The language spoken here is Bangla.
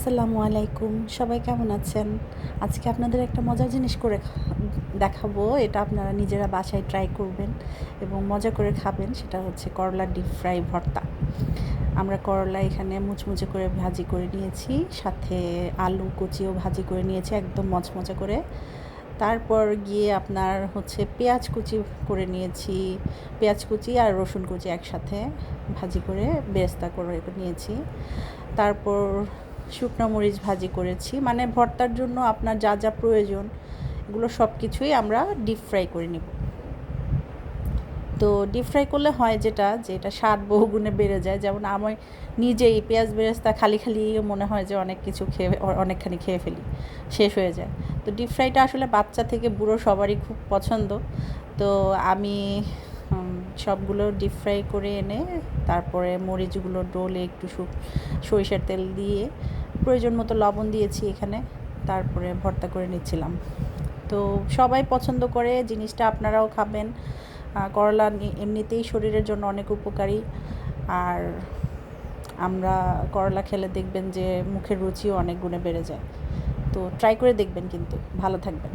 আসসালামু আলাইকুম, সবাই কেমন আছেন? আজকে আপনাদের একটা মজার জিনিস করে দেখাবো। এটা আপনারা নিজেরা বাসায় ট্রাই করবেন এবং মজা করে খাবেন। সেটা হচ্ছে করলার ডিপ ফ্রাই ভর্তা। আমরা করলা এখানে মুচমুচে করে ভাজি করে নিয়েছি, সাথে আলু কুচিও ভাজি করে নিয়েছি একদম মচমচে করে। তারপর গিয়ে আপনার হচ্ছে পেঁয়াজ কুচি করে নিয়েছি, পেঁয়াজ কুচি আর রসুন কুচি একসাথে ভাজি করে বেরেস্তা করে নিয়েছি। তারপর শুকনো মরিচ ভাজি করেছি, মানে ভর্তার জন্য আপনার যা যা প্রয়োজন এগুলো সব কিছুই আমরা ডিপ ফ্রাই করে নিব। তো ডিপ ফ্রাই করলে হয় যেটা স্বাদ বহুগুণে বেড়ে যায়। যেমন আমি নিজেই পেঁয়াজ বেরেস্তা খালি মনে হয় যে অনেকখানি খেয়ে ফেলি, শেষ হয়ে যায়। তো ডিপ ফ্রাইটা আসলে বাচ্চা থেকে বুড়ো সবারই খুব পছন্দ। তো আমি সবগুলো ডিপ ফ্রাই করে এনে তারপরে মরিচগুলো ডলে একটু সরিষার তেল দিয়ে প্রয়োজন মতো লবণ দিয়েছি এখানে, তারপরে ভর্তা করে নিচ্ছিলাম। তো সবাই পছন্দ করে জিনিসটা, আপনারাও খাবেন। করলা এমনিতেই শরীরের জন্য অনেক উপকারী, আর আমরা করলা খেলে দেখবেন যে মুখের রুচিও অনেক গুণে বেড়ে যায়। তো ট্রাই করে দেখবেন, কিন্তু ভালো থাকবেন।